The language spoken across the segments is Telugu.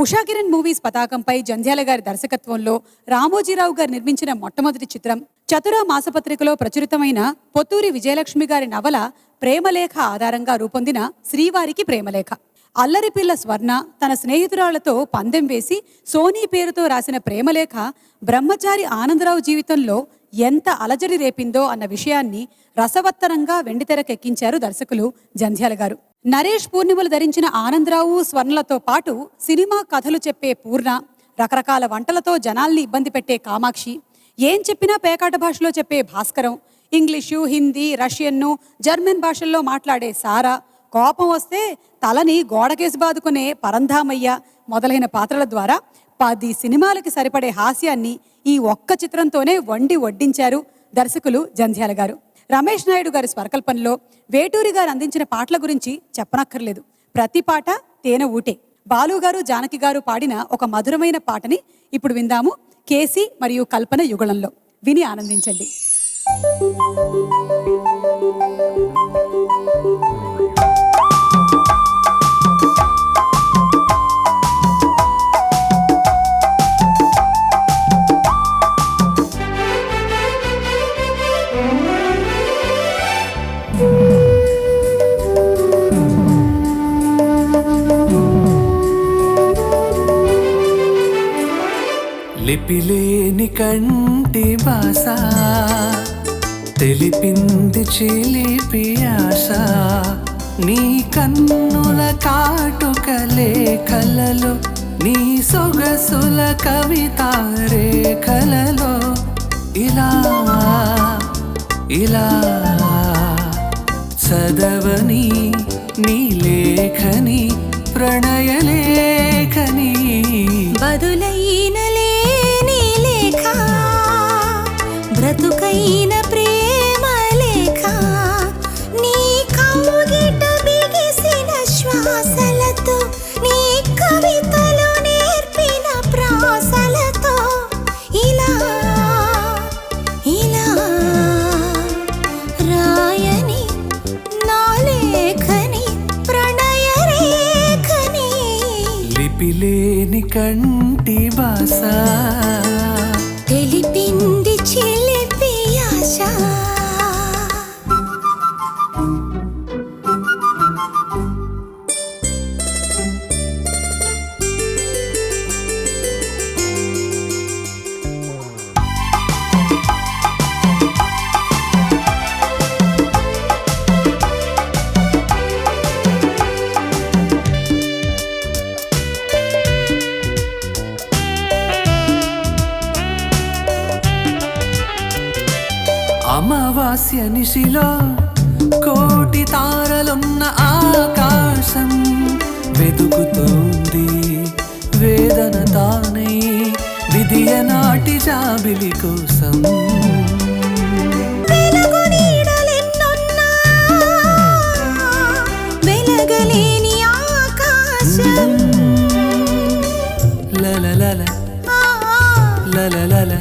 ఉషాకిరణ్ మూవీస్ పతాకంపై జంధ్యాల గారి దర్శకత్వంలో రామోజీరావు గారు నిర్మించిన మొట్టమొదటి చిత్రం చతుర మాసపత్రికలో ప్రచురితమైన పొత్తూరి విజయలక్ష్మి గారి నవల ప్రేమలేఖ ఆధారంగా రూపొందిన శ్రీవారికి ప్రేమలేఖ. అల్లరిపిల్ల స్వర్ణ తన స్నేహితురాళ్లతో పందెం వేసి సోనీ పేరుతో రాసిన ప్రేమలేఖ బ్రహ్మచారి ఆనందరావు జీవితంలో ఎంత అలజడి రేపిందో అన్న విషయాన్ని రసవత్తరంగా వెండితెరకెక్కించారు దర్శకులు జంధ్యాల గారు. నరేష్ పూర్ణిమలు ధరించిన ఆనందరావు స్వర్ణలతో పాటు సినిమా కథలు చెప్పే పూర్ణ, రకరకాల వంటలతో జనాల్ని ఇబ్బంది పెట్టే కామాక్షి, ఏం చెప్పినా పేకాట భాషలో చెప్పే భాస్కరం, ఇంగ్లీషు, హిందీ, రష్యన్ను, జర్మన్ భాషల్లో మాట్లాడే సారా, కోపం వస్తే తలని గోడకేసి బాదుకునే పరంధామయ్య మొదలైన పాత్రల ద్వారా 10 సినిమాలకి సరిపడే హాస్యాన్ని ఈ ఒక్క చిత్రంతోనే వండి వడ్డించారు దర్శకులు జంధ్యాల గారు. రమేష్ నాయుడు గారి స్వరకల్పనలో వేటూరి గారు అందించిన పాటల గురించి చెప్పనక్కర్లేదు. ప్రతి పాట తేనె ఊటే. బాలు గారు, జానకి గారు పాడిన ఒక మధురమైన పాటని ఇప్పుడు విందాము. కేసీ మరియు కల్పన యుగళంలో విని ఆనందించండి. లిపిలేని కంటి భాష తెలిపింది చిలిపి ఆశ, నీ కన్నుల కాటుక లేఖలలో, నీ సొగసుల కవిత రేఖలలో, ఇలా ఇలా చదవని నీ లేఖని ప్రణయలేఖని, బదులైన లేని లేఖ బ్రతుకైన ప్రేమ లేఖ, నీ కౌగిట బిగిసిన శ్వాసలతో, నీ కవితలు నేర్పిన ప్రాసలతో, ఇలా ఇలా రాయని నా లేఖని ప్రణయ రేఖని. లిపిలేని కంటి భాష తెలిపింది చిలిపి ఆశ. అమావాస్య నిశిలో కోటి తారలున్న ఆకాశం వెతుకుతోంది వేదన తానై విధియ నాటి జాబిలి కోసం. వెలుగు నీడలెన్నున్నా వెలగలేని ఆకాశం, లలలల లలలల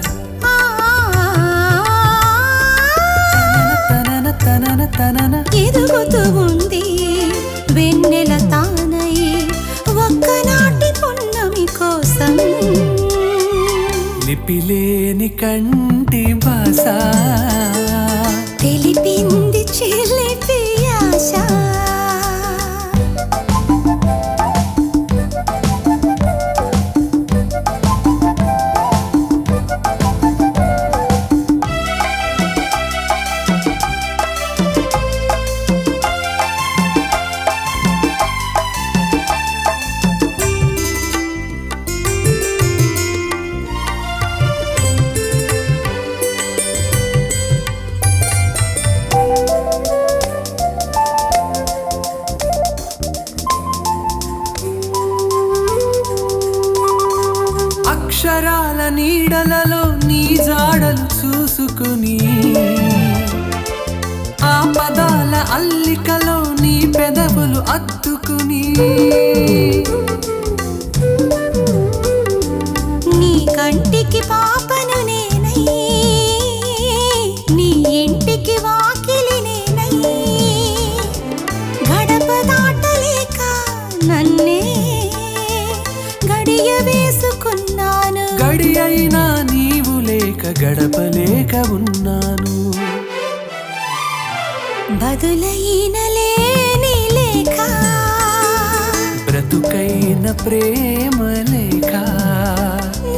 తనన తనన ఎదుగుతూ ఉంది వెన్నెల తానై ఒక్కనాటి పున్నమి కోసం. లిపిలేని కంటి భాష తెలిపింది చిలిపి ఆశ. అక్షరాల నీడలలో నీ జాడలు చూసుకుని, ఆ పదాల అల్లికలో నీ పెదవులు అద్దుకుని, నీ కంటికి పాపను నేనై, నీ ఇంటికి వాకిలి నేనై, గడప దాటలేక నన్నే గడి గడియ వేసుకున్నాను. గడి అయినా నీవు లేక గడపలేక ఉన్నాను. బదులైన లేని లేక బ్రతుకైన ప్రేమ లేక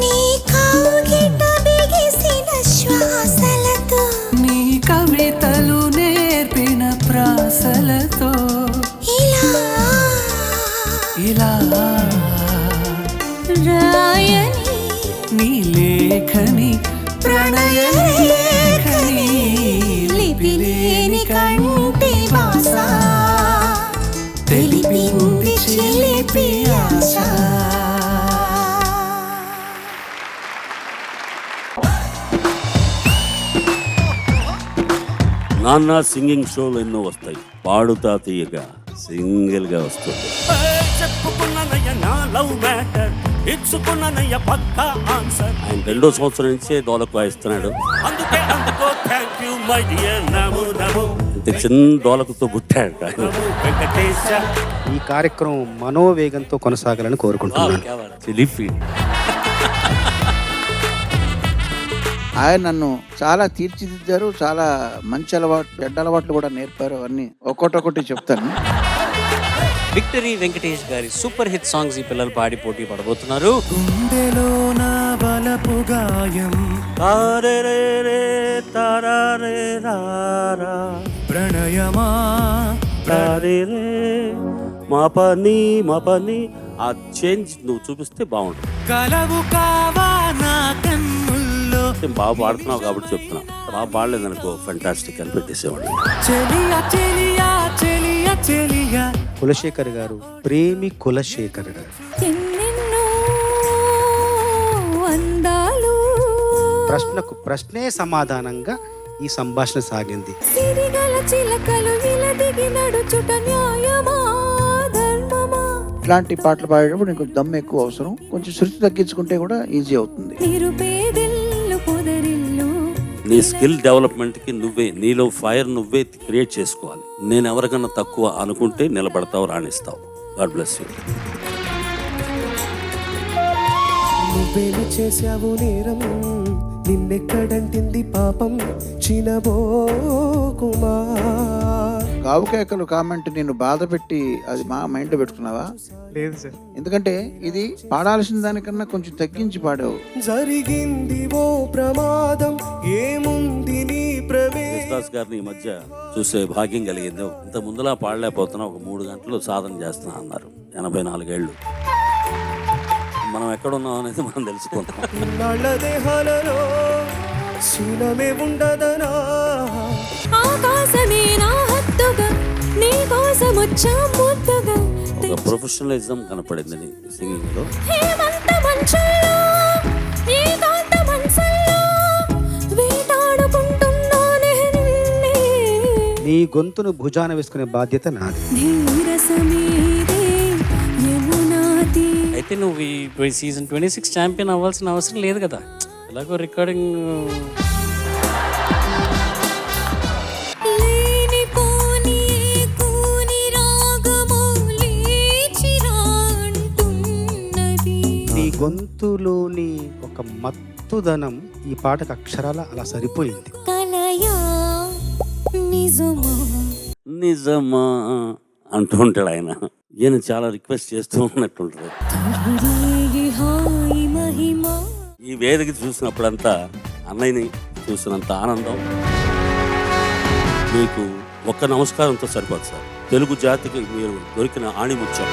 నీ కౌగిట బిగిసిన శ్వాసలతో నీ కవితలు నేర్పిన ప్రాసలతో ఇలా రాయని నీ లేఖని ప్రణయ లేఖని లిపిలేని కంటి భాష తెలిపింది చిలిపి ఆశ. నాన్న సింగింగ్ షోలు ఎన్నో వస్తాయి, పాడుతా తీయగా సింగిల్ గా వస్తుంది. ఆయన 2వ సంవత్సరం నుంచే డోలకు వాయిస్తున్నాడు. ఇంత చిన్న డోలకుతో పుట్టాడు ఆయన. ఈ కార్యక్రమం మనోవేగంతో కొనసాగాలని కోరుకుంటున్నాను. చిలిపి ఆయన నన్ను చాలా తీర్చిదిద్దారు. చాలా మంచి అలవాట్లు, చెడ్డ అలవాట్లు కూడా నేర్పారు. అవన్నీ ఒక్కొక్కటి చెప్తాను. విక్టరీ వెంకటేష్ గారి సూపర్ హిట్ సాంగ్స్ ఈ పిల్లలు పాడి పోటీ పడబోతున్నారు. గుండెలో నా బలపు గాయం ప్రణయమా మా పని ఆ చేంజ్ నువ్వు చూపిస్తే బాగుంటుంది. కలవు కావా నా కన్నుల్లో బాగా పాడుతున్నావు కాబట్టి చెప్తున్నా. బాగా పాడలేదనుకో ఫెంటాస్టిక్ అని పెట్టేసేవాడిని. చెలియా చెలియా చెలియా చెలియా. కులశేఖర్ గారు, ప్రేమి కులశేఖర్ గారు. ఎన్నెన్నో అందాలు ప్రశ్నకు ప్రశ్నే సమాధానంగా ఈ సంభాషణ సాగింది. సిరిగల చిలకలు విలదిగి నడుచుట న్యాయమా ధర్మమా. ఇట్లాంటి పాటలు పాడేటప్పుడు నీకు దమ్ ఎక్కువ అవసరం. కొంచెం శృతి తగ్గించుకుంటే కూడా ఈజీ అవుతుంది. నిరుపేదెల్లు పొదరిల్లు నీ స్కిల్ డెవలప్మెంట్ కి నువ్వే, నీలో ఫైర్ నువ్వే క్రియేట్ చేసుకోవాలి. నేను ఎవరికన్నా తక్కువ అనుకుంటే నిలబడతావు, రాణిస్తావు. God bless you. నువ్వేమి చేశావు నేరం, నిన్నెక్కడంటింది పాపం చినబోకుమా. గావుకేకలు కామెంట్ నేను బాధ పెట్టి అది మా మైండ్లో పెట్టుకున్నావా? లేదు సార్. ఎందుకంటే ఇది పాడాల్సిన దానికన్నా కొంచెం తగ్గించి పాడావు. జరిగింది ఓ ప్రమాదం, ఏముంది నీ దాస్ గారిని ఈ మధ్య చూసే భాగ్యం కలిగింది. ఇంత ముందులా పాడలేకపోతున్నా, ఒక 3 గంటలు సాధన చేస్తున్నా అన్నారు. 84 ఏళ్ళు. మనం ఎక్కడున్నాం అనేది మనం తెలుసుకుంటాం. నాళ్ళ దేహాలలో శీలమే ఉండదనా. ఆకాశమే నా హత్తుగా నీ కోసం వచ్చా ముద్దుగా. ఒక ప్రొఫెషనలిజం కనపడింది నీ సింగింగ్ లో. హేమంత మంచుల్లో ఏకాంత మనసుల్లో వేటాడుకుంటున్నానే నిన్నే. నీ గొంతును భుజాన వేసుకునే బాధ్యత నాది. నీరసమీదే యమునాది. అయితే నువ్వు ఈ సీజన్ 26 ఛాంపియన్ అవ్వాల్సిన అవసరం లేదు కదా. ఎలాగో రికార్డింగ్ లేనిపోని కూని రాగము లేచిరా అంటున్నది. నీ గొంతులోని ఒక మత్తుదనం ఈ పాటకు అక్షరాల అలా సరిపోయింది. కలయా నిజమా నిజమా అంటూ ఉంటాడు ఆయన. ఈయన చాలా రిక్వెస్ట్ చేస్తూ ఉన్నట్టుంటారు. రేగి హాయి మహిమా. ఈ వేదిక చూసినప్పుడంతా అన్నయ్యని చూసినంత ఆనందం మీకు ఒక్క నమస్కారంతో సరిపోదు సార్. తెలుగు జాతికి మీరు దొరికిన ఆణిముత్యం.